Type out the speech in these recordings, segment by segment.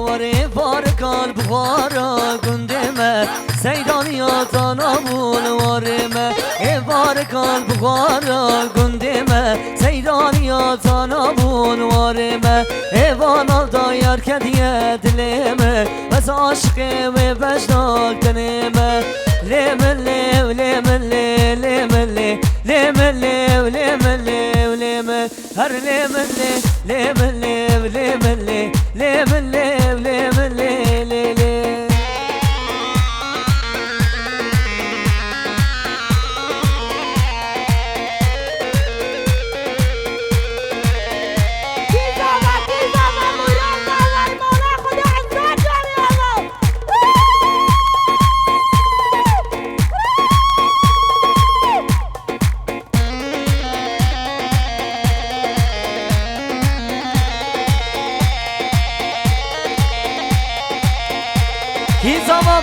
وری بار قلب غارا گندمه سیدانی آتانا بول وارمه ای بار قلب غارا گندمه سیدانی آتانا بول وارمه ایوانا دایر کدیه دلمه بس عاشقه و بجناک دنمه لیمله لیمله لیمله لیمله لیمله لیمله هر لیمله لیمله لیمله لیمله لیمله لیمله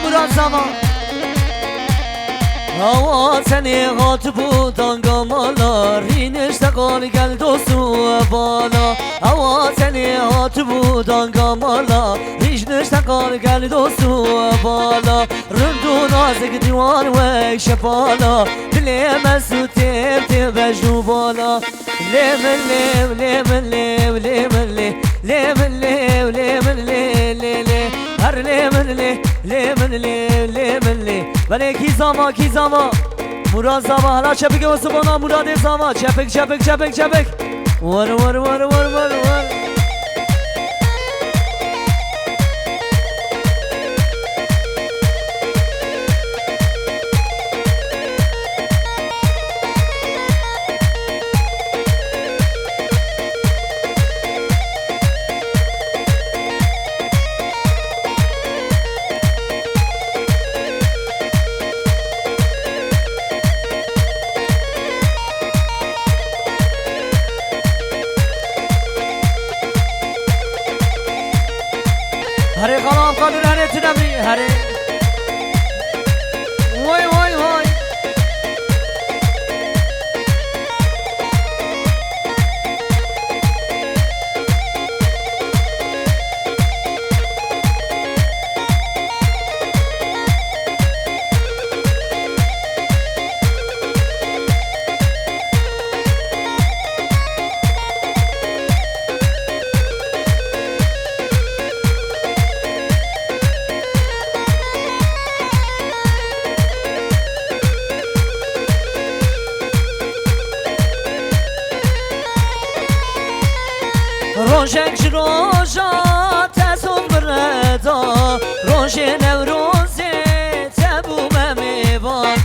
مراد زمان هوا سنی غات بودان گمالا رینش تقال گل دوستو بالا هوا سنی غات بودان گمالا رینش تقال گل دوستو بالا رندو نازک دیوان و شپالا دلی مسو تیب تیب بجنو بالا لیمن لیم لیمن لیم لیمن لیم لیمن لیم لیمن لیم هر لیمن لیم لیمن لیم لیمن لیم ولی کی زما مراد زما حالا چپک واسه بانا مراد زما چپک چپک چپک چپک ور ور ور ور ور ور هره خلام قادر هره تنمی هره وای وای وای روشک روشا تسون بردا روش نوروز تبو ممیوان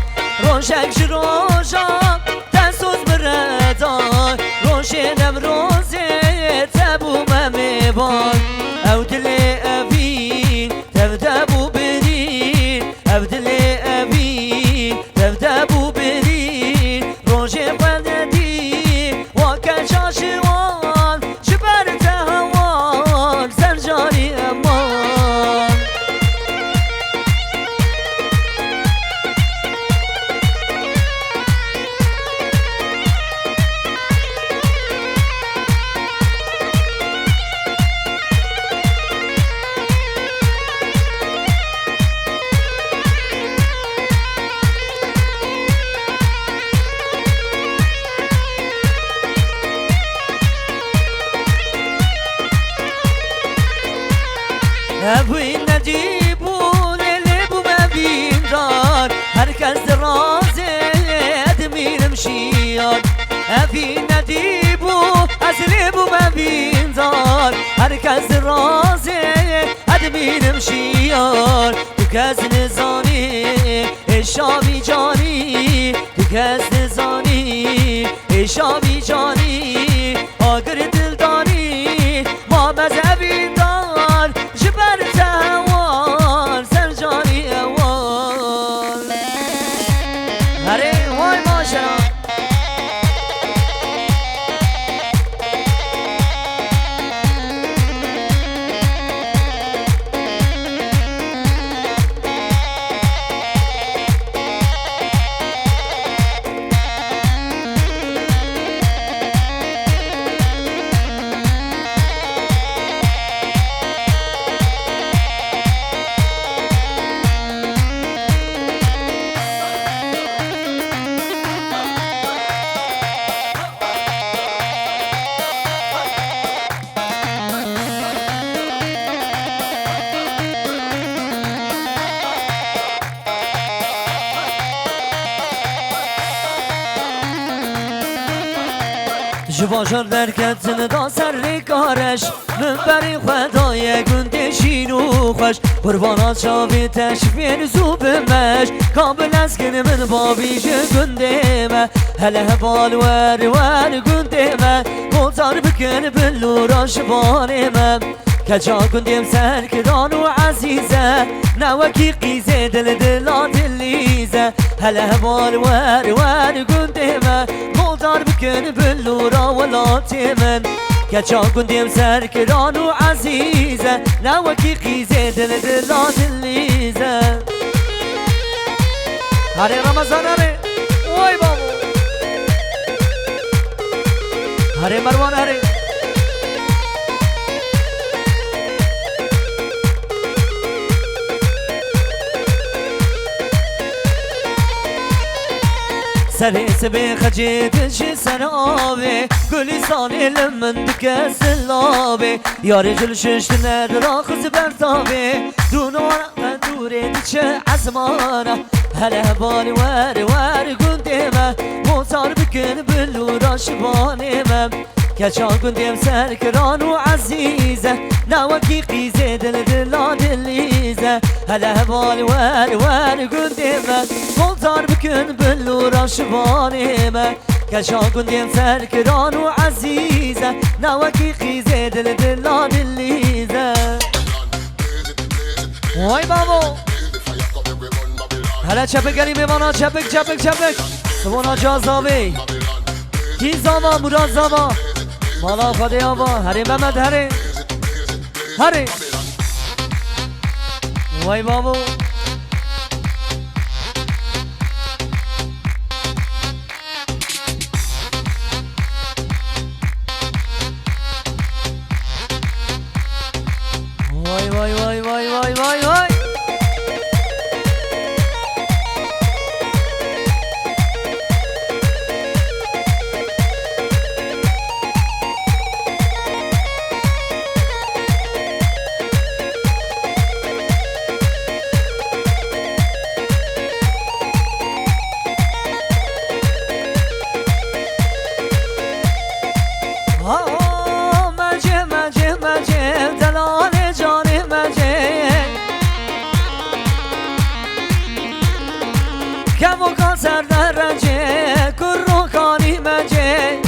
روشک روشا تسون بردا روش نوروز تبو ممیوان او دل اوین تبدبو برین او دل اوین تبدبو برین روش قلدی واکن شاشوان سرجاری امان ابوی نجیبون لبو مبین دار هرکس رازه ادمیرم شیاد ابوی نجیبو از لبو مبین دار هرکس رازه ادمیرم شیاد تو کس نزانی شامی جانی تو کس نزانی شامی جانی آگر دلداری ما مذهبی دار جبر تهوان سرجانی اوان هره وای ماشرا باشر درکتن دا سر کارش من بری خدای گندشین و خوش قربانات شابی تشفین زوبمش کامل از گن من بابیش گندمه هله بال ور گندمه گلزار بکن بلوراش بانمه کجا گندم سرکران و عزیزه نوکی قیزه دل دلیزه هله بال ور گندمه گلزار بکن بلورا ولاتی من کجا گندم سرکران و عزیزه نوکی قیزه دل دلیزه هره رمضان هره وای بابا هره مروان هره سر سبي خجيت شي سرابي گلستاني لمن دكس اللابي يا رجل ششت ندرا خز برتابي دونوارا مندوري دچه عزمانا هلا بالي ور گندمه موتار بكن بلورا شبانمه کچا گندم سرکران و عزیزه نوکی قیزه دل دلیزه هله بال ور گندمه گلزار بکن بلورا شبانمه کچا گندم سرکران و عزیزه نوکی قیزه دل دلیزه وای بابا هله چپک گلی میمانا چپک سوانا جازاوی کی زاما مراد زاما مالا خاده آبا هره محمد هره وای بابا وای مجه دلال جان مجه کم و کان سر درجه کرو کانی مجه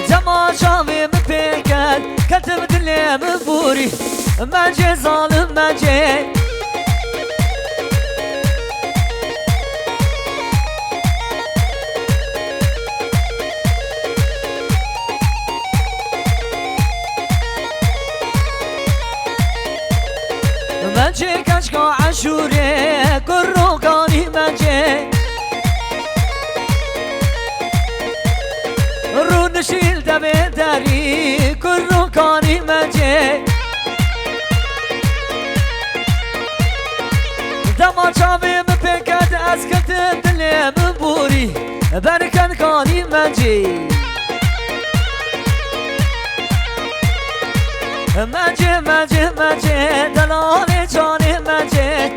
تماشاوی مپیکد کتب دلیم بوری مجه ظالم مجه مجه کشکا عشوره کرو کانی مجه رو نشیل دمه داری کرو کانی مجه دما چاوی مپکد از کت دلیم بوری برکن کانی مجه مجه دلال جان مجه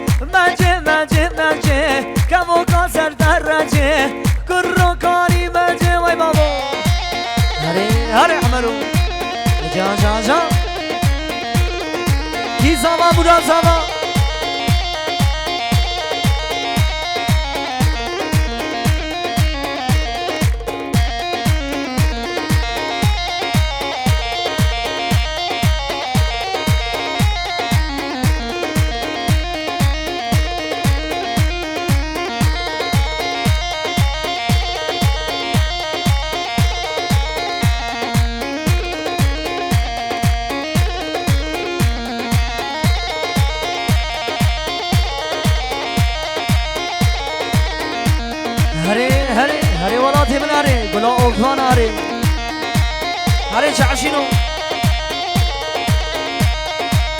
کم و کا سر درجه کرو کاری مجه وای بابا هره عمرو جا کی زما بودا زما هره ولاتي من هره قلا اوغان هره چعشینو